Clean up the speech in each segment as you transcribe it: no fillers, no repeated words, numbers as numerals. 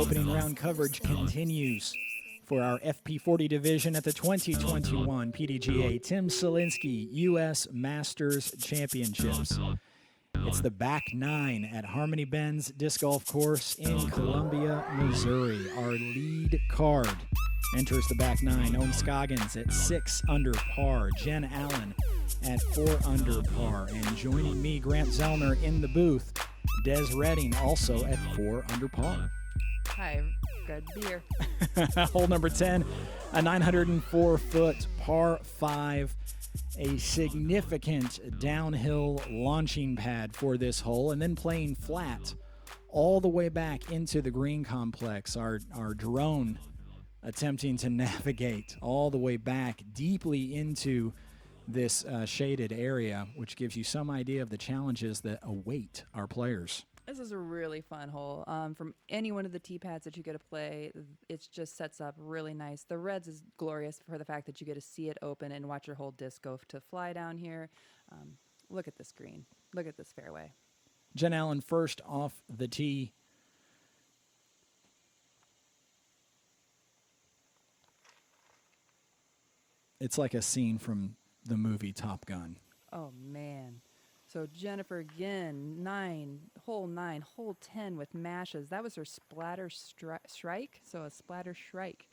Opening round coverage continues for our FP40 division at the 2021 PDGA Tim Selinske U.S. Masters Championships. It's the back nine at Harmony Bends Disc Golf Course in Columbia, Missouri. Our lead card enters the back nine. Owen Scoggins at 6 under par. Jen Allen at 4 under par. And joining me, Grant Zellner in the booth. Des Redding also at 4 under par. Hi, good to be here. Hole number 10, a 904-foot par 5. A significant downhill launching pad for this hole, and then playing flat all the way back into the green complex. Our drone attempting to navigate all the way back deeply into this shaded area, which gives you some idea of the challenges that await our players. This is a really fun hole. From any one of the tee pads that you get to play, it just sets up really nice. The reds is glorious for the fact that you get to see it open and watch your whole disc go to fly down here. Look at this green. Look at this fairway. Jen Allen first off the tee. It's like a scene from the movie Top Gun. Oh, man. So Jennifer again, hole 9, hole 10 with mashes. That was her splatter strike, so a splatter shrike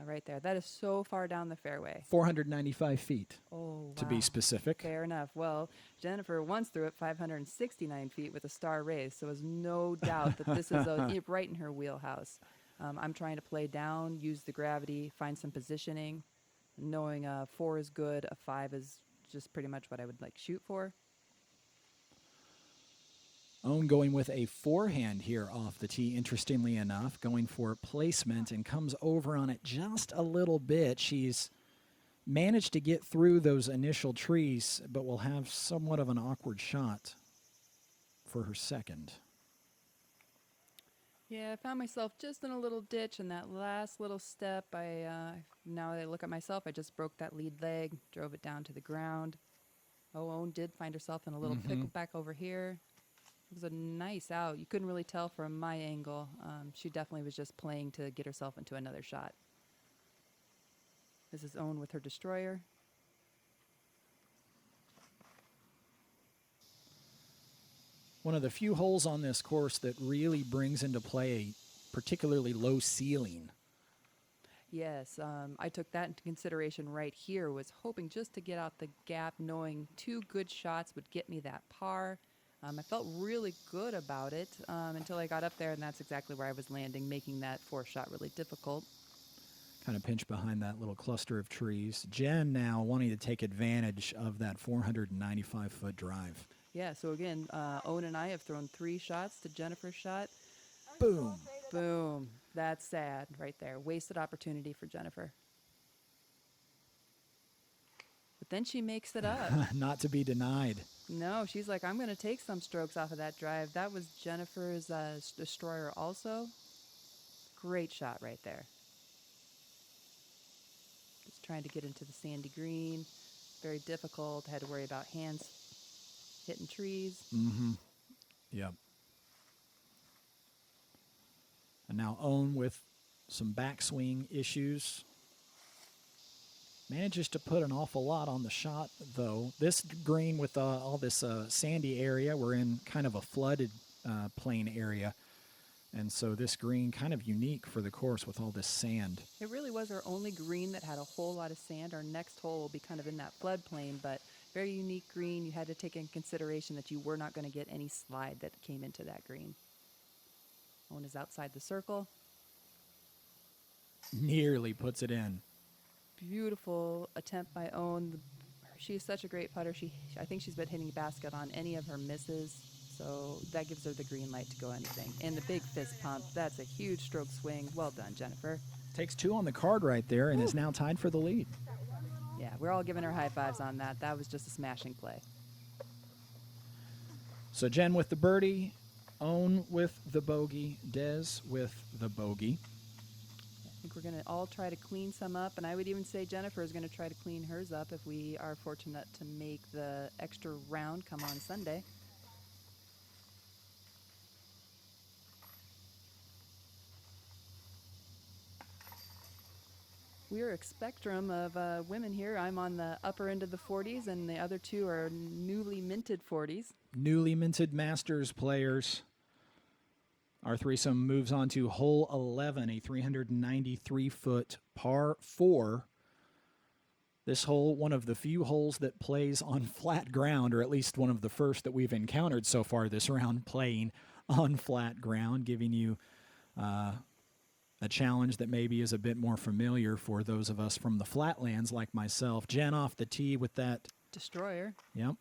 right there. That is so far down the fairway. 495 feet, to be wow. specific. Fair enough. Well, Jennifer once threw it 569 feet with a star raise, so there's no doubt that this is right in her wheelhouse. I'm trying to play down, use the gravity, find some positioning, knowing 4 is good, a 5 is just pretty much what I would like shoot for. Owen going with a forehand here off the tee, interestingly enough, going for placement and comes over on it just a little bit. She's managed to get through those initial trees, but will have somewhat of an awkward shot for her second. Yeah, I found myself just in a little ditch in that last little step. Now that I look at myself, I just broke that lead leg, drove it down to the ground. Oh, Owen did find herself in a little pickle back over here. It was a nice out. You couldn't really tell from my angle. She definitely was just playing to get herself into another shot. This is Owen with her destroyer. One of the few holes on this course that really brings into play a particularly low ceiling. Yes, I took that into consideration right here. Was hoping just to get out the gap, knowing 2 good shots would get me that par. I felt really good about it until I got up there, and that's exactly where I was landing, making that 4th shot really difficult. Kind of pinched behind that little cluster of trees. Jen now wanting to take advantage of that 495-foot drive. Yeah, so again, Owen and I have thrown 3 shots to Jennifer's shot. Boom. Boom. That's sad right there. Wasted opportunity for Jennifer. But then she makes it up. Not to be denied. No, she's like, I'm going to take some strokes off of that drive. That was Jennifer's destroyer also. Great shot right there. Just trying to get into the sandy green. Very difficult. Had to worry about hands hitting trees. Yep. And now Owen with some backswing issues. Manages to put an awful lot on the shot, though. This green with all this sandy area, we're in kind of a flooded plain area. And so this green kind of unique for the course with all this sand. It really was our only green that had a whole lot of sand. Our next hole will be kind of in that floodplain, but very unique green. You had to take in consideration that you were not going to get any slide that came into that green. Owen is outside the circle. Nearly puts it in. Beautiful attempt by Owen. She's such a great putter. I think she's been hitting basket on any of her misses, so that gives her the green light to go anything. And the big fist pump, that's a huge stroke swing. Well done, Jennifer. Takes 2 on the card right there and is now tied for the lead. Yeah, we're all giving her high fives on that. That was just a smashing play. So Jen with the birdie, Owen with the bogey, Des with the bogey. I think we're going to all try to clean some up, and I would even say Jennifer is going to try to clean hers up if we are fortunate to make the extra round come on Sunday. We're a spectrum of women here. I'm on the upper end of the 40s, and the other two are newly minted 40s. Newly minted Masters players. Our threesome moves on to hole 11, a 393-foot par 4. This hole, one of the few holes that plays on flat ground, or at least one of the first that we've encountered so far this round playing on flat ground, giving you a challenge that maybe is a bit more familiar for those of us from the flatlands like myself. Jen off the tee with that Destroyer. Yep.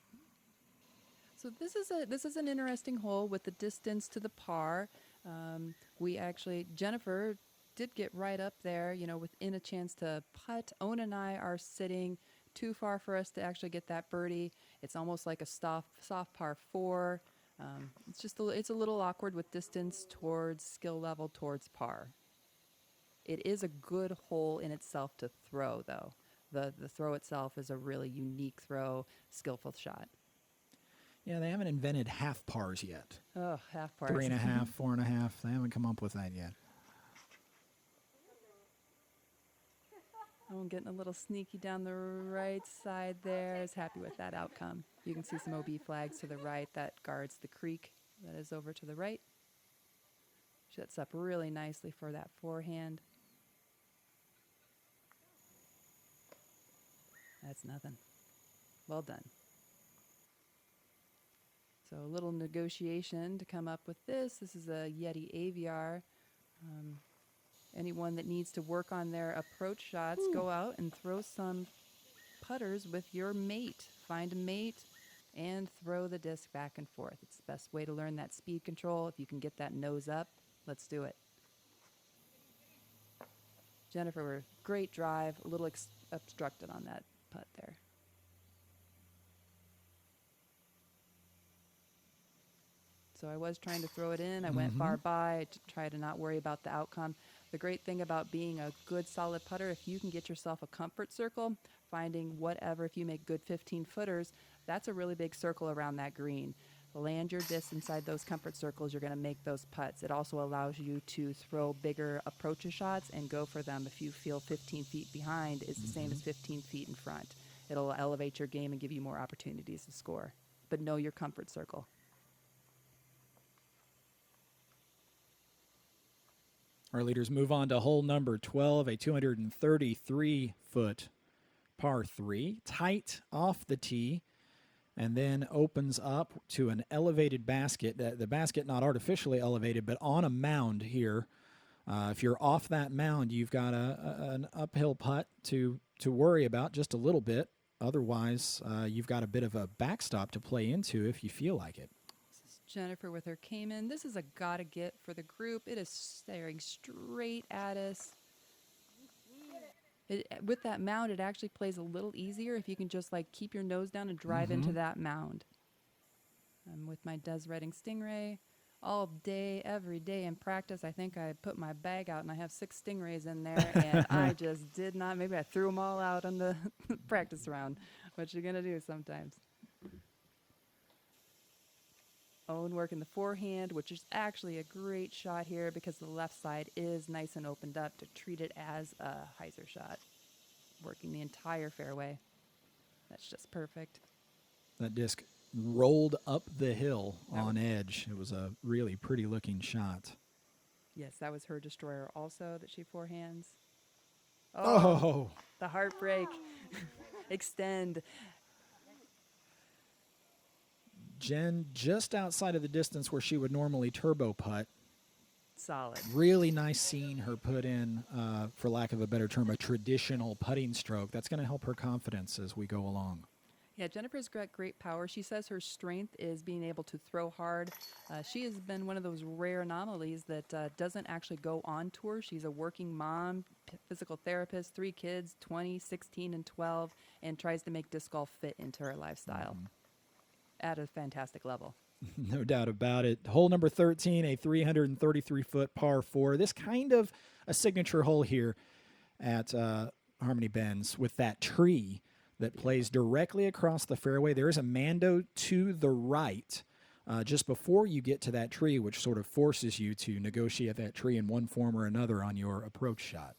So this is an interesting hole with the distance to the par. Jennifer did get right up there, within a chance to putt. Owen and I are sitting too far for us to actually get that birdie. It's almost like a soft par 4. It's a little awkward with distance towards skill level towards par. It is a good hole in itself to throw, though. The throw itself is a really unique throw, skillful shot. Yeah, they haven't invented half pars yet. Oh, half pars. 3.5, 4.5. They haven't come up with that yet. I'm getting a little sneaky down the right side there. Is happy with that outcome. You can see some OB flags to the right. That guards the creek that is over to the right. Sets up really nicely for that forehand. That's nothing. Well done. So a little negotiation to come up with this. This is a Yeti AVR. Anyone that needs to work on their approach shots, go out and throw some putters with your mate. Find a mate and throw the disc back and forth. It's the best way to learn that speed control. If you can get that nose up, let's do it. Jennifer, great drive, a little obstructed on that putt there. So I was trying to throw it in. I went far by to try to not worry about the outcome. The great thing about being a good solid putter, if you can get yourself a comfort circle, finding whatever, if you make good 15-footers, that's a really big circle around that green. Land your disc inside those comfort circles, you're going to make those putts. It also allows you to throw bigger approach shots and go for them. If you feel 15 feet behind, it's the same as 15 feet in front. It'll elevate your game and give you more opportunities to score. But know your comfort circle. Our leaders move on to hole number 12, a 233-foot par 3, tight off the tee, and then opens up to an elevated basket. The basket not artificially elevated, but on a mound here. If you're off that mound, you've got an uphill putt to worry about just a little bit. Otherwise, you've got a bit of a backstop to play into if you feel like it. Jennifer with her Cayman. This is a gotta get for the group. It is staring straight at us. With that mound, it actually plays a little easier if you can just keep your nose down and drive into that mound. I'm with my Des Redding Stingray all day, every day in practice. I think I put my bag out and I have 6 Stingrays in there, and I just did not. Maybe I threw them all out on the practice round. What you gonna do sometimes? Owen working the forehand, which is actually a great shot here because the left side is nice and opened up to treat it as a hyzer shot. Working the entire fairway. That's just perfect. That disc rolled up the hill on edge. It was a really pretty looking shot. Yes, that was her destroyer also that she forehands. Oh! The heartbreak. Extend. Jen just outside of the distance where she would normally turbo putt. Solid. Really nice seeing her put in, for lack of a better term, a traditional putting stroke. That's going to help her confidence as we go along. Yeah, Jennifer's got great power. She says her strength is being able to throw hard. She has been one of those rare anomalies that doesn't actually go on tour. She's a working mom, physical therapist, 3 kids, 20, 16, and 12, and tries to make disc golf fit into her lifestyle at a fantastic level. No doubt about it. Hole number 13, a 333-foot par 4. This kind of a signature hole here at Harmony Bends with that tree that plays directly across the fairway. There is a Mando to the right just before you get to that tree, which sort of forces you to negotiate that tree in one form or another on your approach shot.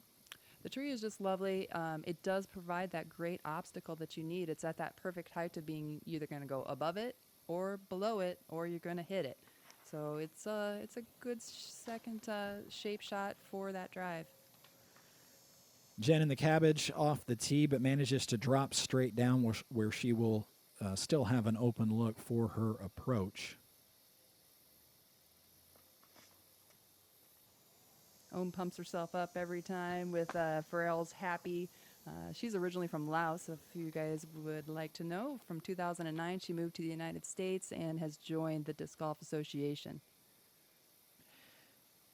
The tree is just lovely. It does provide that great obstacle that you need. It's at that perfect height of being either going to go above it or below it, or you're going to hit it. So it's a good second shape shot for that drive. Jen in the cabbage off the tee, but manages to drop straight down where she will still have an open look for her approach. Ohm pumps herself up every time with Pharrell's Happy. She's originally from Laos, if you guys would like to know. From 2009, she moved to the United States and has joined the Disc Golf Association.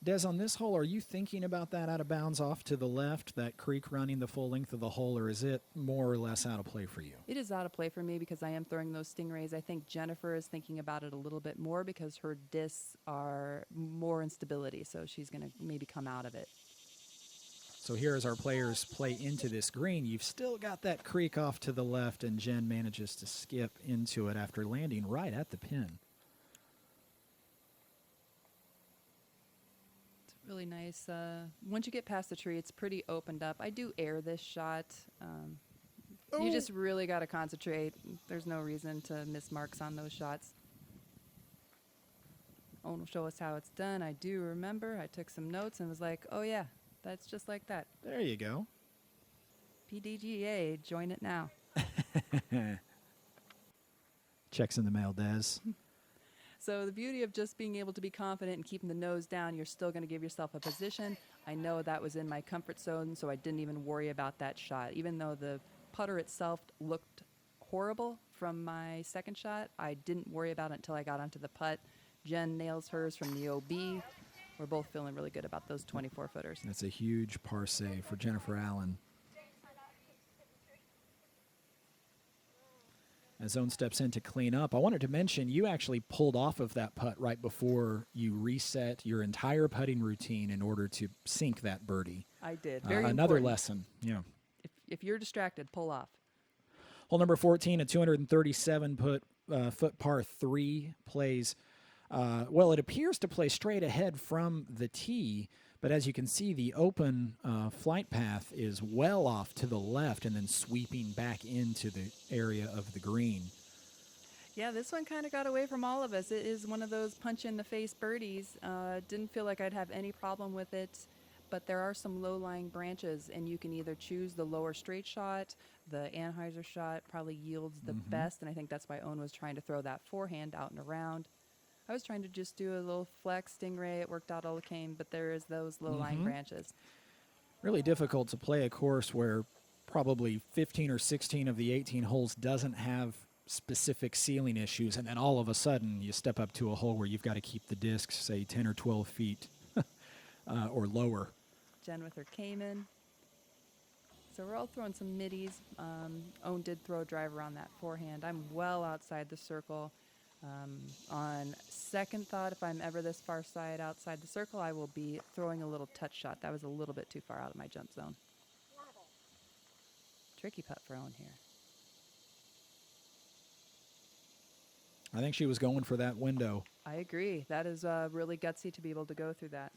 Des, on this hole, are you thinking about that out of bounds off to the left, that creek running the full length of the hole, or is it more or less out of play for you? It is out of play for me because I am throwing those stingrays. I think Jennifer is thinking about it a little bit more because her discs are more instability, so she's going to maybe come out of it. So here as our players play into this green, you've still got that creek off to the left, and Jen manages to skip into it after landing right at the pin. Really nice. Once you get past the tree, it's pretty opened up. I do air this shot. You just really got to concentrate. There's no reason to miss marks on those shots. Owen will show us how it's done. I do remember. I took some notes and was like, oh, yeah, that's just like that. There you go. PDGA, join it now. Checks in the mail, Des. So the beauty of just being able to be confident and keeping the nose down, you're still going to give yourself a position. I know that was in my comfort zone, so I didn't even worry about that shot. Even though the putter itself looked horrible from my second shot, I didn't worry about it until I got onto the putt. Jen nails hers from the OB. We're both feeling really good about those 24-footers. That's a huge par save for Jennifer Allen. As Owen steps in to clean up, I wanted to mention you actually pulled off of that putt right before you reset your entire putting routine in order to sink that birdie. I did. Very another important. lesson. Yeah. If you're distracted, pull off. Hole number 14, a 237-foot par 3 plays. Well, it appears to play straight ahead from the tee, but as you can see, the open flight path is well off to the left and then sweeping back into the area of the green. Yeah, this one kind of got away from all of us. It is one of those punch-in-the-face birdies. Didn't feel like I'd have any problem with it, but there are some low-lying branches, and you can either choose the lower straight shot. The Anheuser shot probably yields the best, and I think that's why Owen was trying to throw that forehand out and around. I was trying to just do a little flex stingray. It worked out all it came, but there is those low-lying branches. Really difficult to play a course where probably 15 or 16 of the 18 holes doesn't have specific ceiling issues, and then all of a sudden you step up to a hole where you've got to keep the discs, say, 10 or 12 feet or lower. Jen with her Cayman. So we're all throwing some middies. Owen did throw a driver on that forehand. I'm well outside the circle. On second thought, if I'm ever this far side outside the circle, I will be throwing a little touch shot. That was a little bit too far out of my jump zone. Tricky putt for Owen here. I think she was going for that window. I agree. That is really gutsy to be able to go through that.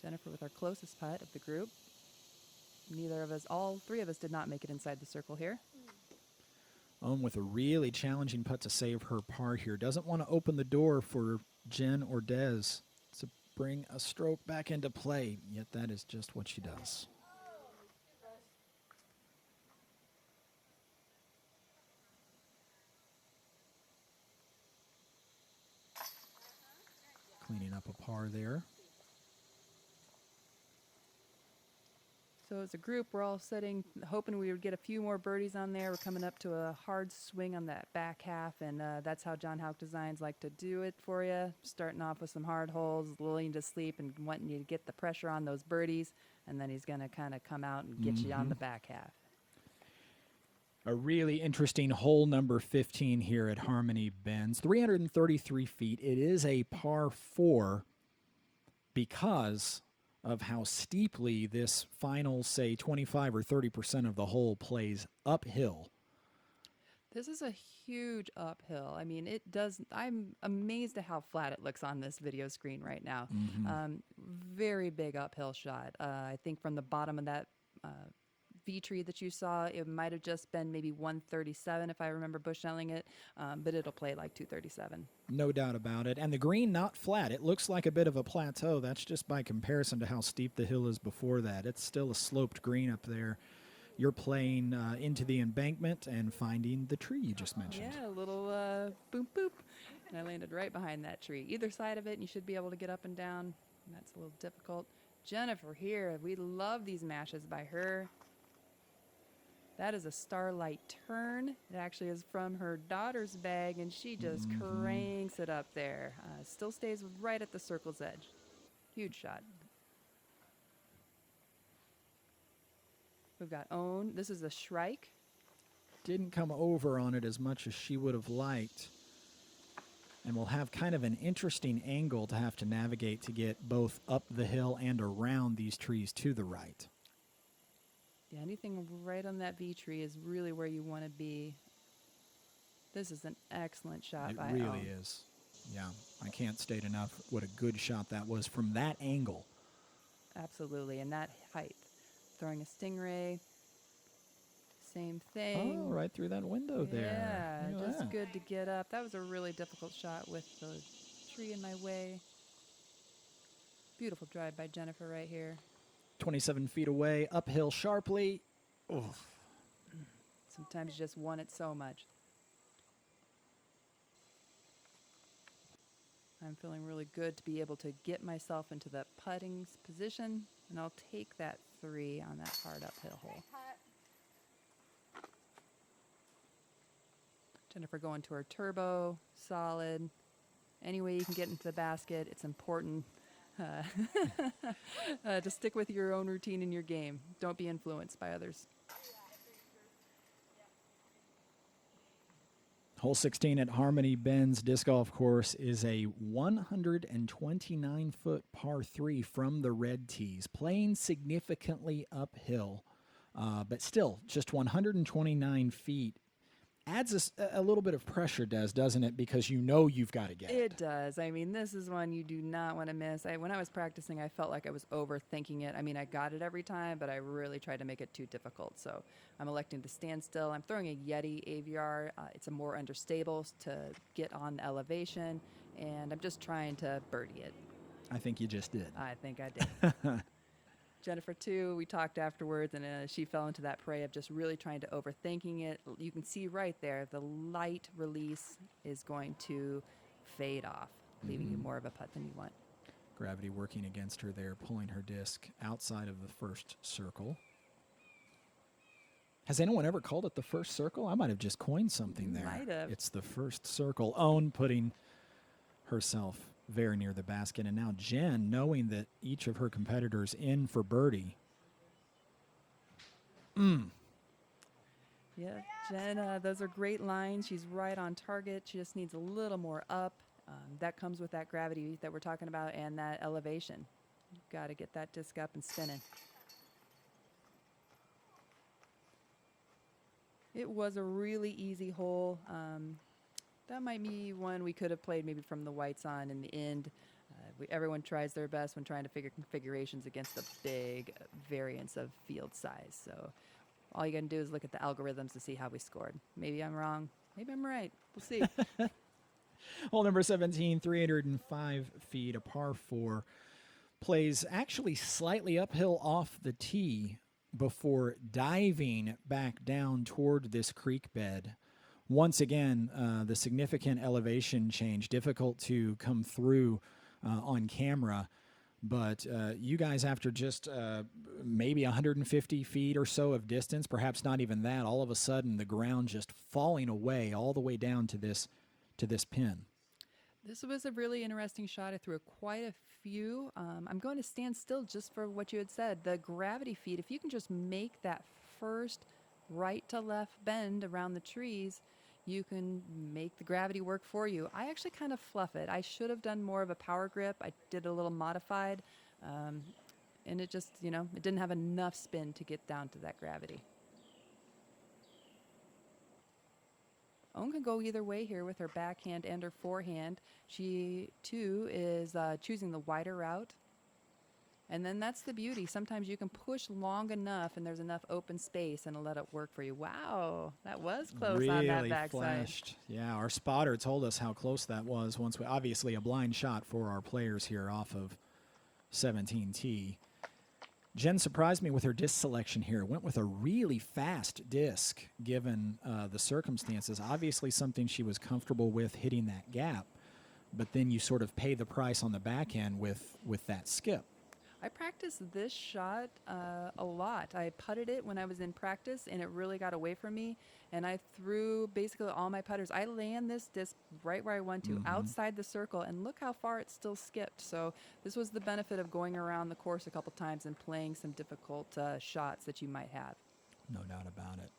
Jennifer with our closest putt of the group. Neither of us, all three of us did not make it inside the circle here. Owen with a really challenging putt to save her par here. Doesn't want to open the door for Jen or Des to bring a stroke back into play, yet that is just what she does. Cleaning up a par there. So as a group, we're all sitting, hoping we would get a few more birdies on there. We're coming up to a hard swing on that back half, and that's how John Houck Designs like to do it for you. Starting off with some hard holes, lulling to sleep, and wanting you to get the pressure on those birdies, and then he's going to kind of come out and get you on the back half. A really interesting hole number 15 here at Harmony Bends. 333 feet. It is a par 4 because of how steeply this final, say, 25 or 30% of the hole plays uphill. This is a huge uphill. I mean, it does. I'm amazed at how flat it looks on this video screen right now. Very big uphill shot. I think from the bottom of that V tree that you saw, it might have just been maybe 137 if I remember bushnelling it, but it'll play like 237. No doubt about it. And the green, not flat. It looks like a bit of a plateau. That's just by comparison to how steep the hill is before that. It's still a sloped green up there. You're playing into the embankment and finding the tree you just mentioned. Yeah, a little boop boop. And I landed right behind that tree. Either side of it, and you should be able to get up and down. And that's a little difficult. Jennifer here, we love these mashes by her. That is a starlight turn. It actually is from her daughter's bag, and she just cranks it up there. Still stays right at the circle's edge. Huge shot. We've got Own. This is a Shrike. Didn't come over on it as much as she would have liked. And we'll have kind of an interesting angle to have to navigate to get both up the hill and around these trees to the right. Yeah, anything right on that V tree is really where you want to be. This is an excellent shot by It really Own. is. Yeah, I can't state enough what a good shot that was from that angle. Absolutely, and that height. Throwing a stingray, same thing. Oh, right through that window there. Yeah, Look at just that. good to get up. That was a really difficult shot with the tree in my way. Beautiful drive by Jennifer right here. 27 feet away, uphill sharply. Oh, Sometimes you just want it so much. I'm feeling really good to be able to get myself into the putting position, and I'll take that 3 on that hard uphill hole. Jennifer going to her turbo, solid. Any way you can get into the basket, it's important to stick with your own routine in your game. Don't be influenced by others. Hole 16 at Harmony Bends Disc Golf Course is a 129-foot par 3 from the red tees, playing significantly uphill, but still just 129 feet. Adds a little bit of pressure, doesn't it? Because you know you've got to get it. It does. I mean, this is one you do not want to miss. When I was practicing, I felt like I was overthinking it. I mean, I got it every time, but I really tried to make it too difficult. So I'm electing to stand still. I'm throwing a Yeti AVR. It's a more understable to get on the elevation, and I'm just trying to birdie it. I think you just did. I think I did. Jennifer, too, we talked afterwards, and she fell into that prey of just really trying to overthinking it. You can see right there, the light release is going to fade off, leaving you more of a putt than you want. Gravity working against her there, pulling her disc outside of the first circle. Has anyone ever called it the first circle? I might have just coined something there. Might have. It's the first circle. Own putting herself very near the basket. And now Jen, knowing that each of her competitors in for birdie. Yeah, Jen, those are great lines. She's right on target. She just needs a little more up. That comes with that gravity that we're talking about and that elevation. You've got to get that disc up and spinning. It was a really easy hole. That might be one we could have played maybe from the whites on in the end. Everyone tries their best when trying to figure configurations against the big variance of field size. So all you got to do is look at the algorithms to see how we scored. Maybe I'm wrong. Maybe I'm right. We'll see. Hole number 17, 305 feet, a par 4. Plays actually slightly uphill off the tee before diving back down toward this creek bed. Once again, the significant elevation change, difficult to come through on camera. But you guys, after just maybe 150 feet or so of distance, perhaps not even that, all of a sudden the ground just falling away all the way down to this pin. This was a really interesting shot. I threw quite a few. I'm going to stand still just for what you had said. The gravity feed, if you can just make that first right to left bend around the trees, you can make the gravity work for you. I actually kind of fluff it. I should have done more of a power grip. I did a little modified, and it just, it didn't have enough spin to get down to that gravity. Owen can go either way here with her backhand and her forehand. She, too, is choosing the wider route. And then that's the beauty. Sometimes you can push long enough and there's enough open space and it'll let it work for you. Wow, that was close on that Really backside. flashed. Yeah, our spotter told us how close that was once we, obviously a blind shot for our players here off of 17T. Jen surprised me with her disc selection here. Went with a really fast disc given the circumstances. Obviously something she was comfortable with hitting that gap, but then you sort of pay the price on the back end with that skip. I practiced this shot a lot. I putted it when I was in practice, and it really got away from me. And I threw basically all my putters. I land this disc right where I want to, outside the circle, and look how far it still skipped. So this was the benefit of going around the course a couple times and playing some difficult shots that you might have. No doubt about it.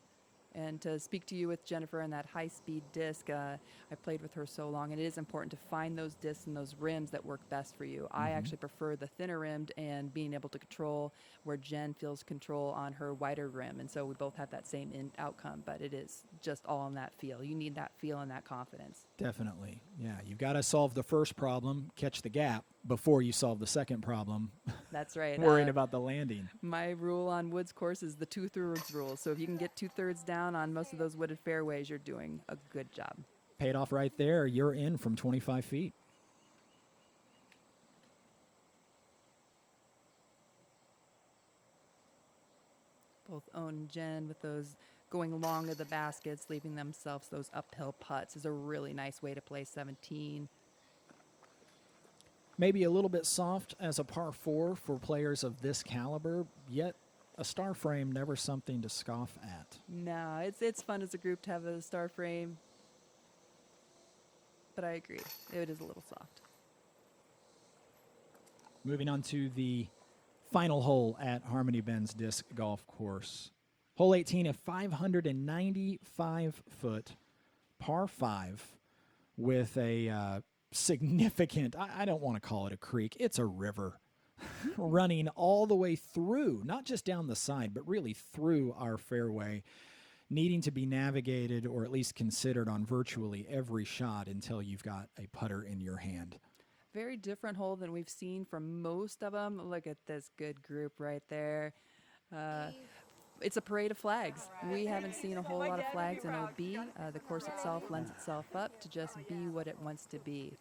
And to speak to you with Jennifer and that high-speed disc, I played with her so long, and it is important to find those discs and those rims that work best for you. I actually prefer the thinner rimmed and being able to control where Jen feels control on her wider rim. And so we both have that same outcome, but it is just all in that feel. You need that feel and that confidence. Definitely. Yeah, you've got to solve the first problem, catch the gap, before you solve the second problem. That's right. Worrying about the landing. My rule on woods course is the 2/3 rule. So if you can get 2/3 down on most of those wooded fairways, you're doing a good job. Paid off right there. You're in from 25 feet. Both Owen and Jen with those going long of the baskets, leaving themselves those uphill putts is a really nice way to play 17. Maybe a little bit soft as a par 4 for players of this caliber, yet a star frame never something to scoff at. No, it's fun as a group to have a star frame, but I agree, it is a little soft. Moving on to the final hole at Harmony Bend's Disc Golf Course. Hole 18, a 595-foot par 5 with a significant, I don't want to call it a creek, it's a river running all the way through, not just down the side, but really through our fairway, needing to be navigated or at least considered on virtually every shot until you've got a putter in your hand. Very different hole than we've seen from most of them. Look at this good group right there. It's a parade of flags. We haven't seen a whole lot of flags in OB. The course itself lends itself up to just be what it wants to be.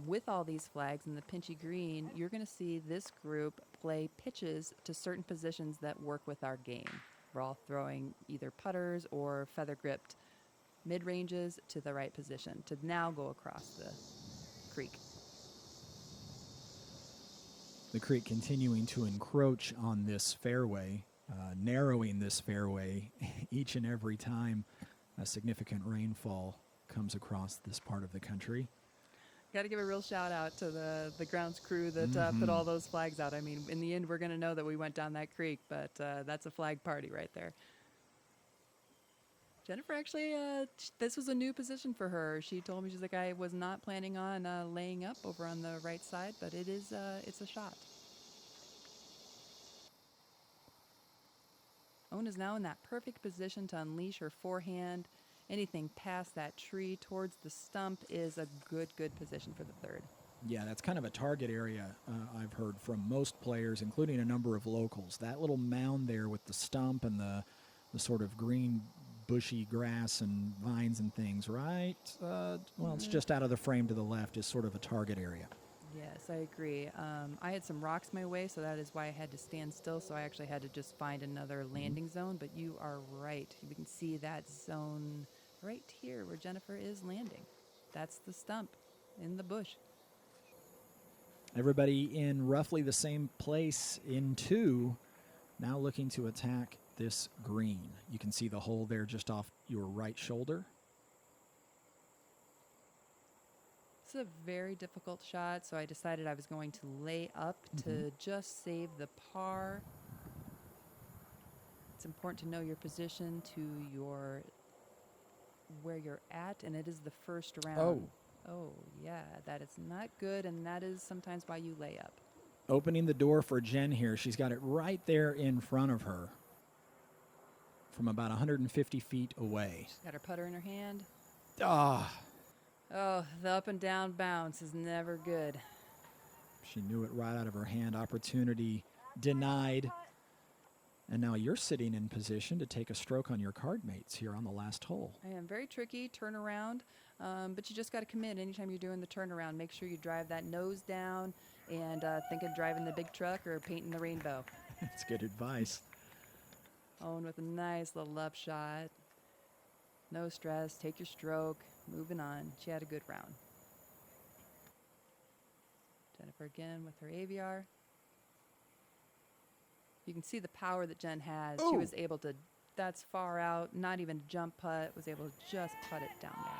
With all these flags in the pinchy green, you're going to see this group play pitches to certain positions that work with our game. We're all throwing either putters or feather gripped mid-ranges to the right position to now go across the creek. The creek continuing to encroach on this fairway, narrowing this fairway each and every time a significant rainfall comes across this part of the country. Got to give a real shout out to the grounds crew that put all those flags out. I mean, in the end, we're going to know that we went down that creek, but that's a flag party right there. Jennifer actually, this was a new position for her. She told me, she's like, I was not planning on laying up over on the right side, but it's a shot. Owen is now in that perfect position to unleash her forehand. Anything past that tree towards the stump is a good position for the third. Yeah, that's kind of a target area I've heard from most players, including a number of locals. That little mound there with the stump and the sort of green bushy grass and vines and things, right? Well, it's just out of the frame to the left is sort of a target area. Yes, I agree. I had some rocks my way, so that is why I had to stand still. So I actually had to just find another landing zone. But you are right. We can see that zone right here where Jennifer is landing. That's the stump in the bush. Everybody in roughly the same place in 2, now looking to attack this green. You can see the hole there just off your right shoulder. It's a very difficult shot, so I decided I was going to lay up to just save the par. It's important to know your position to where you're at, and it is the first round. Oh, yeah, that is not good, and that is sometimes why you lay up. Opening the door for Jen here. She's got it right there in front of her from about 150 feet away. She's got her putter in her hand. Ah, Oh, the up and down bounce is never good. she knew it right out of her hand. Opportunity denied. And now you're sitting in position to take a stroke on your card mates here on the last hole. I am very tricky, turnaround, but you just got to commit anytime you're doing the turnaround. Make sure you drive that nose down and think of driving the big truck or painting the rainbow. That's good advice. Owen with a nice little up shot. No stress, take your stroke, moving on. She had a good round. Jennifer again with her AVR. You can see the power that Jen has. She was able to, that's far out, not even jump putt, was able to just putt it down there.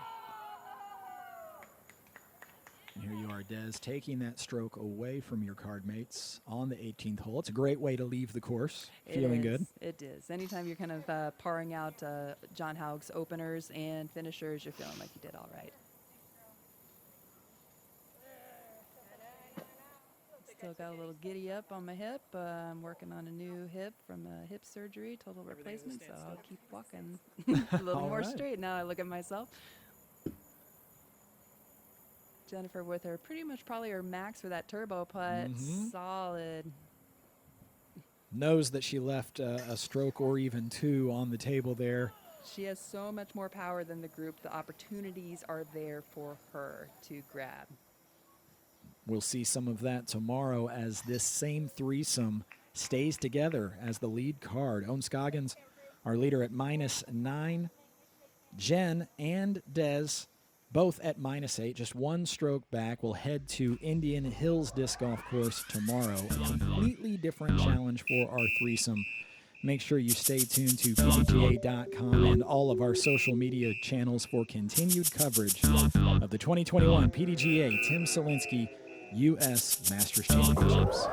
And here you are, Des, taking that stroke away from your card mates on the 18th hole. It's a great way to leave the course. Feeling good? It is. Anytime you're kind of parring out John Haug's openers and finishers, you're feeling like you did all right. Still got a little giddy up on my hip. I'm working on a new hip from hip surgery, total replacement, so I'll keep walking a little more straight. Now I look at myself. Jennifer with her pretty much probably her max for that turbo putt. Solid. Knows that she left a stroke or even two on the table there. She has so much more power than the group. The opportunities are there for her to grab. We'll see some of that tomorrow as this same threesome stays together as the lead card. Owen Scoggins, our leader, at -9. Jen and Des, both at -8, just one stroke back. We'll head to Indian Hills Disc Golf Course tomorrow. A completely different challenge for our threesome. Make sure you stay tuned to PDGA.com and all of our social media channels for continued coverage of the 2021 PDGA Tim Selinske U.S. Masters Championships.